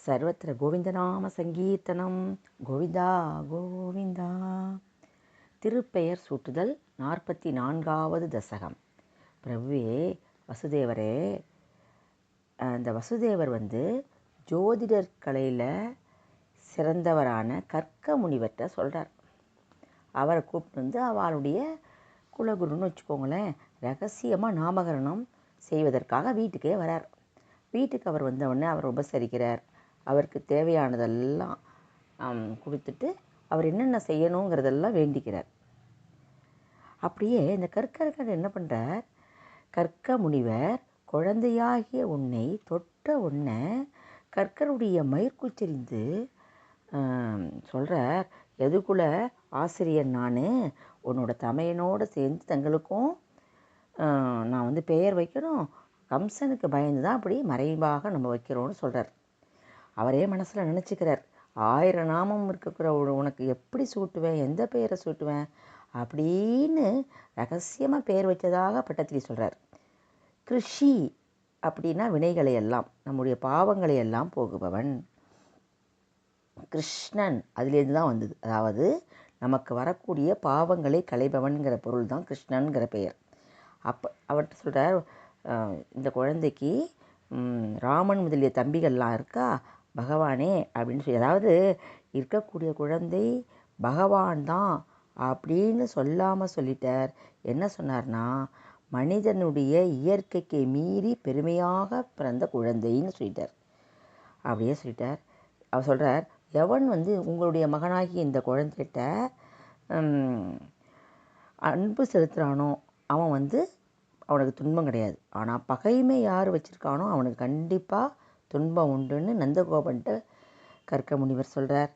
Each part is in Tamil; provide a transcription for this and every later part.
சர்வத்திர கோவிந்தநாம சங்கீர்த்தனம் கோவிந்தா கோவிந்தா. திருப்பெயர் சூட்டுதல் 44வது தசகம். பிரபுவே வசுதேவரே, அந்த வசுதேவர் ஜோதிடர் கலையில் சிறந்தவரான கர்க்க முனிவர்கிட்ட சொல்கிறார். அவரை கூப்பிட்டு அவளுடைய குலகுருன்னு வச்சுக்கோங்களேன், ரகசியமாக நாமகரணம் செய்வதற்காக வீட்டுக்கே வரார். வீட்டுக்கு அவர் வந்தவுடனே அவர் உபசரிக்கிறார். அவருக்கு தேவையானதெல்லாம் கொடுத்துட்டு அவர் என்னென்ன செய்யணுங்கிறதெல்லாம் வேண்டிக்கிறார். அப்படியே இந்த கற்கர்கள் என்ன பண்ணுறார், கர்க்க முனிவர் குழந்தையாகிய உன்னை தொட்ட உன்னை கற்கருடைய மயிர்குச்செறிந்து சொல்கிறார், எதுக்குள்ள ஆசிரியர் நான் உன்னோட தமையனோடு சேர்ந்து தங்களுக்கும் நான் பெயர் வைக்கணும், கம்சனுக்கு பயந்து தான் அப்படி மறைவாக நம்ம வைக்கிறோன்னு சொல்கிறார். அவரே மனசில் நினச்சிக்கிறார், 1000 நாமம் இருக்கிற உனக்கு எப்படி சூட்டுவேன், எந்த பெயரை சூட்டுவேன் அப்படின்னு ரகசியமாக பெயர் வச்சதாக பட்டத்திரி சொல்கிறார். கிருஷி அப்படின்னா வினைகளை எல்லாம், நம்முடைய பாவங்களை எல்லாம் போகுபவன். கிருஷ்ணன் அதுலேருந்து தான் வந்தது, அதாவது நமக்கு வரக்கூடிய பாவங்களை களைபவன்கிற பொருள் தான் கிருஷ்ணன்கிற பெயர். அப்போ அவர்கிட்ட சொல்கிறார், இந்த குழந்தைக்கு ராமன் முதலிய தம்பிகள்லாம் இருக்கா, பகவானே அப்படின்னு சொல்லி, அதாவது இருக்கக்கூடிய குழந்தை பகவான் தான் அப்படின்னு சொல்லாமல் சொல்லிட்டார். என்ன சொன்னார்னா, மனிதனுடைய இயற்கைக்கு மீறி பெருமையாக பிறந்த குழந்தைன்னு சொல்லிட்டார். அப்படியே சொல்லிட்டார். அவர் சொல்கிறார், எவன் உங்களுடைய மகனாகி இந்த குழந்தைகிட்ட அன்பு செலுத்துகிறானோ அவன் அவனுக்கு துன்பம் கிடையாது. ஆனால் பகைமை யார் வச்சுருக்கானோ அவனுக்கு கண்டிப்பாக துன்பம் உண்டுன்னு நந்தகோபன்ட்டு கர்க்க முனிவர் சொல்கிறார்.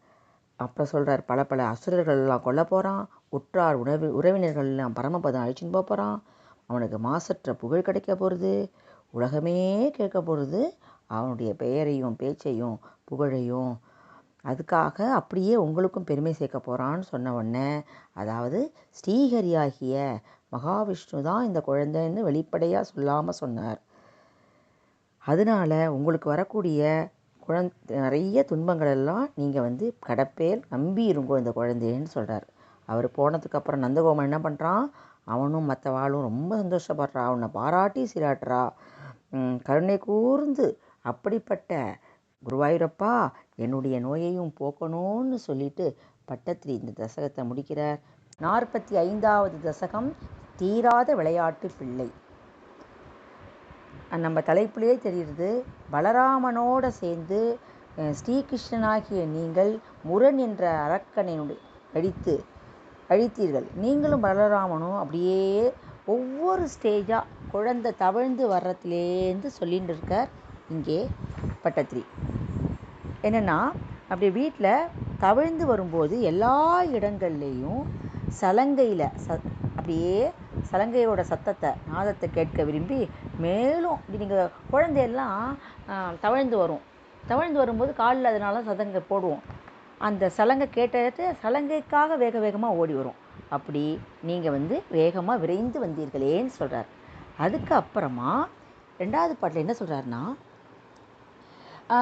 அப்புறம் சொல்கிறார், பல பல அசுரர்கள்லாம் கொல்ல போகிறான், உற்றார் உறவினர்கள்லாம் பரமபதம் அழிச்சுன்னு போக போகிறான், அவனுக்கு மாசற்ற புகழ் கிடைக்க போகிறது, உலகமே கேட்க போகிறது அவனுடைய பெயரையும் பேச்சையும் புகழையும். அதுக்காக அப்படியே உங்களுக்கும் பெருமை சேர்க்க போகிறான்னு சொன்ன உடனே, அதாவது ஸ்ரீஹரியாகிய மகாவிஷ்ணு தான் இந்த குழந்தைன்னு வெளிப்படையாக சொல்லாமல் சொன்னார். அதனால் உங்களுக்கு வரக்கூடிய நிறைய துன்பங்களெல்லாம் நீங்கள் கடப்பேல் நம்பி இருங்கோ இந்த குழந்தைன்னு சொல்கிறார். அவர் போனதுக்கப்புறம் நந்தகோமன் என்ன பண்ணுறான், அவனும் மற்றவாளும் ரொம்ப சந்தோஷப்படுறா, அவனை பாராட்டி சீராட்டுறா, கருணை கூர்ந்து அப்படிப்பட்ட குருவாயூரப்பா என்னுடைய நோயையும் போக்கணும்னு சொல்லிட்டு பட்டத்திரி இந்த தசகத்தை முடிக்கிறார். 45வது தசகம் தீராத விளையாட்டு பிள்ளை. நம்ம தலைப்புலேயே தெரியுது, பலராமனோட சேர்ந்து ஸ்ரீகிருஷ்ணனாகிய நீங்கள் முரண் என்ற அரக்கனை அழித்தீர்கள். நீங்களும் பலராமனும் அப்படியே ஒவ்வொரு ஸ்டேஜாக குழந்தை தவழ்ந்து வர்றதுலேருந்து சொல்லிட்டு இருக்கார் இங்கே பட்டத்திரி. என்னென்னா, அப்படி வீட்டில் தவழ்ந்து வரும்போது எல்லா இடங்கள்லேயும் சலங்கையில் அப்படியே சலங்கையோட சத்தத்தை நாதத்தை கேட்க விரும்பி மேலும் நீங்கள் குழந்தையெல்லாம் தவழ்ந்து வரும்போது காலில் அதனால சதங்கை போடுவோம், அந்த சலங்கை கேட்டு சலங்கைக்காக வேக வேகமாக ஓடி வரும். அப்படி நீங்கள் வேகமாக விரைந்து வந்தீர்களேன்னு சொல்கிறார். அதுக்கப்புறமா 2வது பாட்டில் என்ன சொல்கிறாருன்னா,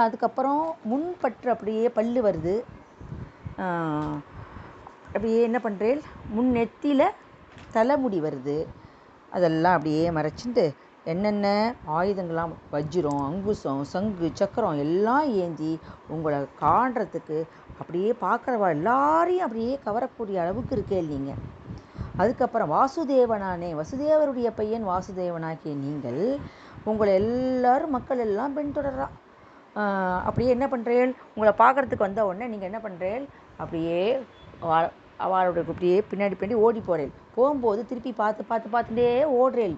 அதுக்கப்புறம் முன்பற்று அப்படியே பல்லு வருது, அப்படியே என்ன பண்ணுறேன், முன்னெத்தியில் தலைமுடி வருது, அதெல்லாம் அப்படியே மறைச்சிட்டு என்னென்ன ஆயுதங்கள்லாம் வஜ்ரம் அங்குசம் சங்கு சக்கரம் எல்லாம் ஏந்தி உங்களை காண்றதுக்கு அப்படியே பார்க்குறவா எல்லாரையும் அப்படியே கவரக்கூடிய அளவுக்கு இருக்கே நீங்கள். அதுக்கப்புறம் வசுதேவருடைய பையன் வாசுதேவனாகிய நீங்கள் உங்களை எல்லாரும் மக்கள் எல்லாம் பின்தொடர்றா. அப்படியே என்ன பண்ணுறேன், உங்களை பார்க்குறதுக்கு வந்த உடனே நீங்கள் என்ன பண்ணுறேன், அப்படியே அவளோட அப்படியே பின்னாடி ஓடி போகிறேன். போகும்போது திருப்பி பார்த்துட்டே ஓடுறேன்.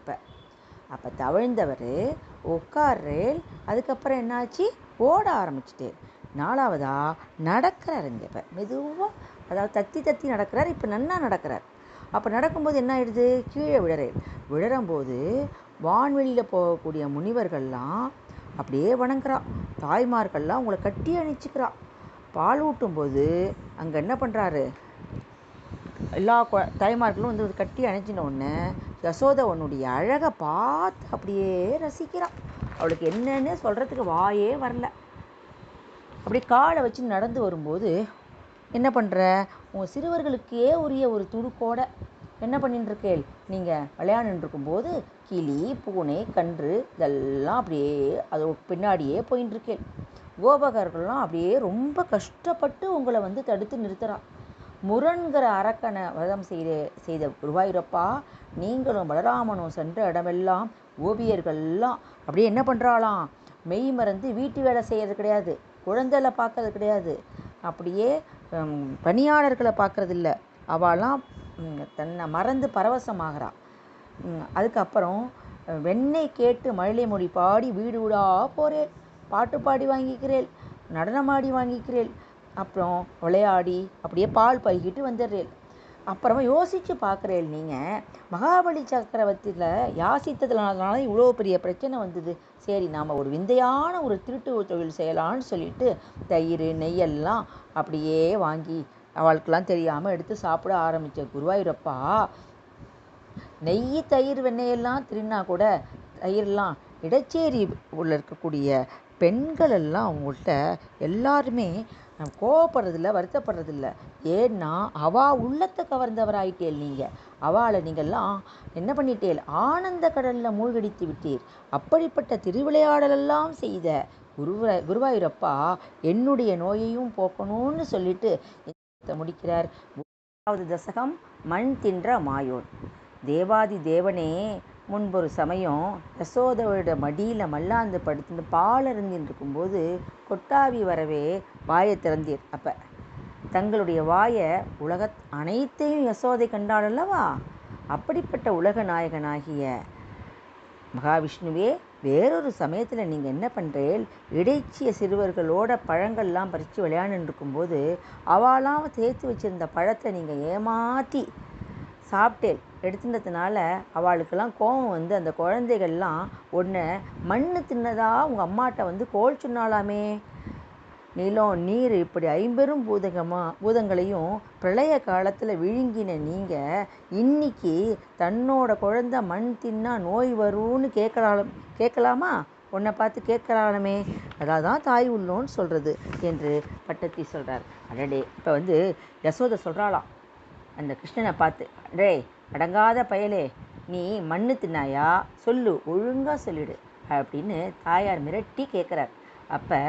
அப்போ தவழ்ந்தவர் உட்கார்றேன். அதுக்கப்புறம் என்னாச்சு, ஓட ஆரம்பிச்சிட்டேன். 4வதா நடக்கிறாருங்க. இப்போ மெதுவாக, அதாவது தத்தி நடக்கிறார். இப்போ நன்னா நடக்கிறார். அப்போ நடக்கும்போது என்ன ஆயிடுது, கீழே விழறம்போது வான்வெளியில் போகக்கூடிய முனிவர்கள்லாம் அப்படியே வணங்குறா, தாய்மார்கள்லாம் உங்களை கட்டி அணைச்சிக்கிறா. பால் ஊட்டும்போது அங்கே என்ன பண்ணுறாரு, எல்லா தாய்மார்களும் கட்டி அணைச்சின உடனே யசோதை உன்னுடைய அழகை பார்த்து அப்படியே ரசிக்கிறான். அவளுக்கு என்னன்னு சொல்கிறதுக்கு வாயே வரல. அப்படியே காலை வச்சு நடந்து வரும்போது என்ன பண்ணுற, உங்கள் சிறுவர்களுக்கே உரிய ஒரு துடுக்கோட என்ன பண்ணிட்டு இருக்கேள், நீங்கள் விளையாண்டுட்டு இருக்கும்போது கிளி பூனை கன்று இதெல்லாம் அப்படியே அது பின்னாடியே போயின்னு இருக்கேள். கோபகர்கள்லாம் அப்படியே ரொம்ப கஷ்டப்பட்டு உங்களை வந்து தடுத்து நிறுத்துறா. முரண்கிற அரக்கனை வதம் செய்த குருவாயூரப்பா, நீங்களும் பலராமனும் சென்ற இடமெல்லாம் கோபியர்கள்லாம் அப்படியே என்ன பண்ணுறாளாம், மெய் மறந்து வீட்டு வேலை செய்கிறது கிடையாது, குழந்தைகளை பார்க்கறது கிடையாது, அப்படியே பணியாளர்களை பார்க்கறது இல்லை, அவளாம் தன்னை மறந்து பரவசமாகறா. அதுக்கப்புறம் வெண்ணெய் கேட்டு மழலை மொழி பாடி வீடு வீடா போகிறேள், பாட்டு பாடி வாங்கிக்கிறேள், நடனமாடி வாங்கிக்கிறேள், அப்புறம் விளையாடி அப்படியே பால் பருகிட்டு வந்துடுறேள். அப்புறமா யோசித்து பார்க்குறேள், நீங்கள் மகாபலி சக்கரவர்த்தியில் யாசித்ததுனால இவ்வளோ பெரிய பிரச்சனை வந்தது, சரி நாம் ஒரு விந்தையான ஒரு திருட்டு தொழில் செய்யலான்னு சொல்லிட்டு தயிர் நெய்யெல்லாம் அப்படியே வாங்கி அவளுக்கெல்லாம் தெரியாமல் எடுத்து சாப்பிட ஆரம்பித்த குருவாயூரப்பா, நெய் தயிர் வெண்ணெயெல்லாம் திருடினா கூட தயிரெலாம் இடச்சேரி உள்ள இருக்கக்கூடிய பெண்கள் எல்லாம் அவங்கள்ட்ட எல்லாருமே கோவப்படுறதில்ல, வருத்தப்படுறதில்ல. ஏன்னா அவள் உள்ளத்தை கவர்ந்தவராயிட்டேல், நீங்கள் அவளை நீங்கள்லாம் என்ன பண்ணிட்டேல், ஆனந்த கடலில் மூழ்கடித்து விட்டீர். அப்படிப்பட்ட திருவிளையாடலெல்லாம் செய்த குருவாயூரப்பா என்னுடைய நோயையும் போக்கணும்னு சொல்லிட்டு முடிக்கிறார். 3வது தசகம் மண் தின்ற மாயோன். தேவாதி தேவனே, முன்பொரு சமயம் யசோதையோட மடியில் மல்லாந்து படுத்துட்டு பால் அருந்தின்னு இருக்கும்போது கொட்டாவி வரவே வாயை திறந்தீர். அப்போ தங்களுடைய வாயை உலக அனைத்தையும் யசோதை கண்டாள் அல்லவா, அப்படிப்பட்ட உலக நாயகனாகிய மகாவிஷ்ணுவே, வேறொரு சமயத்தில் நீங்கள் என்ன பண்ணுறேன், இடைச்சிய சிறுவர்களோட பழங்கள்லாம் பறித்து விளையாண்டுன்னு இருக்கும்போது அவளாம் சேர்த்து வச்சுருந்த பழத்தை நீங்கள் ஏமாற்றி சாப்பிட்டேன். எடுத்துனதுனால அவளுக்கெல்லாம் கோபம் வந்து அந்த குழந்தைகள்லாம் ஒன்று மண் தின்னதா உங்கள் அம்மாட்ட வந்து கோல் சொன்னாலாமே. நிலம் நீர் இப்படி 50 பூதங்களையும் பிரளய காலத்தில் விழுங்கின நீங்கள் இன்னைக்கு தன்னோட குழந்தை மண் தின்னா நோய் வரும்னு கேட்கலாமா, உன்னை பார்த்து கேட்கலாமே, அதான் தான் தாய் உள்ளோன்னு சொல்கிறது என்று பட்டத்தி சொல்கிறார். அடடே, இப்போ வந்து யசோதை சொல்கிறாளாம் அந்த கிருஷ்ணனை பார்த்து, அடே அடங்காத பயலே, நீ மண்ணு தின்னாயா, சொல்லு, ஒழுங்காக சொல்லிடு அப்படின்னு தாயார் மிரட்டி கேட்குறார். அப்போ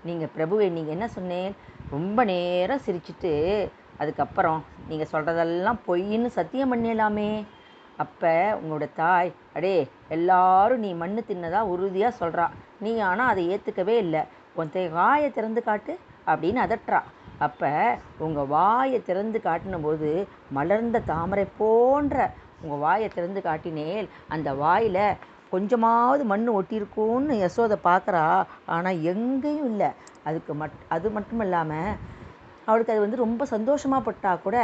நீங்கள் பிரபுவை நீங்கள் என்ன சொன்னேன், ரொம்ப நேரம் சிரிச்சிட்டு அதுக்கப்புறம் நீங்கள் சொல்கிறதெல்லாம் பொய்ன்னு சத்தியம் பண்ணிடலாமே. அப்போ உங்களோட தாய், அடே எல்லாரும் நீ மண்ணு தின்னதா உறுதியாக சொல்கிறா, நீ ஆனால் அதை ஏற்றுக்கவே இல்லை, உன் வாயை திறந்து காட்டு அப்படின்னு அதட்டுறா. அப்போ உங்கள் வாயை திறந்து காட்டினபோது மலர்ந்த தாமரை போன்ற உங்கள் வாயை திறந்து காட்டினேல் அந்த வாயில் கொஞ்சமாவது மண் ஒட்டியிருக்கும்னு யசோதை பார்க்குறா. ஆனால் எங்கேயும் இல்லை. அது மட்டும் இல்லாமல் அவளுக்கு அது வந்து ரொம்ப சந்தோஷமாக பட்டா கூட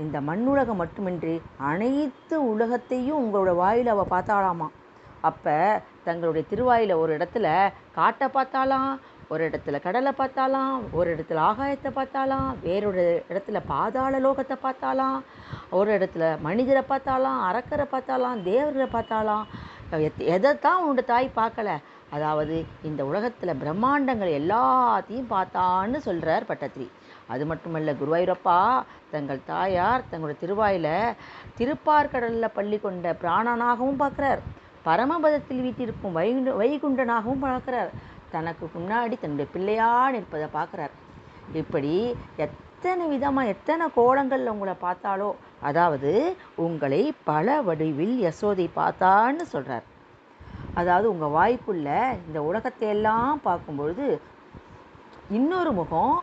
இந்த மண்ணுலகம் மட்டுமின்றி அனைத்து உலகத்தையும் உங்களோட வாயில் அவள் பார்த்தாளாமா. அப்போ தங்களுடைய திருவாயில் ஒரு இடத்துல காட்டை பார்த்தாலாம், ஒரு இடத்துல கடலை பார்த்தாலாம், ஒரு இடத்துல ஆகாயத்தை பார்த்தாலாம், வேறொரு இடத்துல பாதாள லோகத்தை பார்த்தாலாம், ஒரு இடத்துல மனிதரை பார்த்தாலாம், அரக்கரை பார்த்தாலாம், தேவர்களை பார்த்தாலாம். எதைத்தான் உன்னோட தாய் பார்க்கல, அதாவது இந்த உலகத்தில் பிரம்மாண்டங்கள் எல்லாத்தையும் பார்த்தான்னு சொல்கிறார் பட்டத்திரி. அது மட்டுமல்ல, குருவாயூரப்பா தங்கள் தாயார் தங்களுடைய திருவாயில் திருப்பார்கடலில் பள்ளி கொண்ட பிராணனாகவும் பார்க்குறார், பரமபதத்தில் வீட்டிருக்கும் வைகுண்டனாகவும் பார்க்குறார், தனக்கு முன்னாடி தன்னுடைய பிள்ளையா நிற்பதை பார்க்குறார். இப்படி எத்தனை விதமாக எத்தனை கோலங்களில் உங்களை பார்த்தாலோ, அதாவது உங்களை பல வடிவில் யசோதை பார்த்தான்னு சொல்கிறார். அதாவது உங்கள் வாய்க்குள்ள இந்த உலகத்தை எல்லாம் பார்க்கும்பொழுது இன்னொரு முகம்,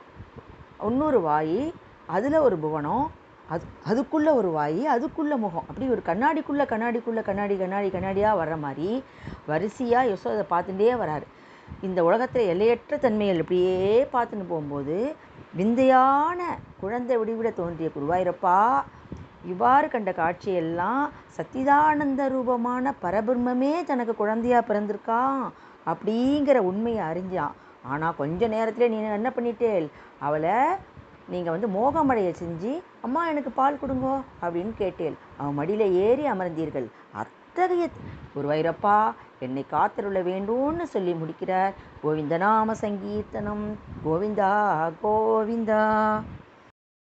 இன்னொரு வாய், அதில் ஒரு புவனம், அதுக்குள்ளே ஒரு வாய், அதுக்குள்ளே முகம், அப்படி ஒரு கண்ணாடியாக வர்ற மாதிரி வரிசையாக யசோதை பார்த்துட்டே வராரு. இந்த உலகத்தில் எல்லையற்ற தன்மைகள் இப்படியே பார்த்துன்னு போகும்போது விந்தையான குழந்தை விடிவிட தோன்றிய குருவாயூரப்பா இவ்வாறு கண்ட காட்சியெல்லாம் சத்திதானந்த ரூபமான பரபிரம்மே தனக்கு குழந்தையாக பிறந்திருக்கான் அப்படிங்கிற உண்மையை அறிஞ்சான். ஆனால் கொஞ்ச நேரத்தில் நீ என்ன பண்ணிட்டேல், அவளை நீங்கள் வந்து மோகமடைய செஞ்சு அம்மா எனக்கு பால் கொடுங்கோ அப்படின்னு கேட்டேல். அவன் மடியில் ஏறி அமர்ந்தீர்கள். அத்தகைய குருவாயூரப்பா என்னை காத்தருள வேண்டும்னு சொல்லி முடிக்கிறார். கோவிந்த நாம சங்கீர்த்தனம். கோவிந்தா கோவிந்தா.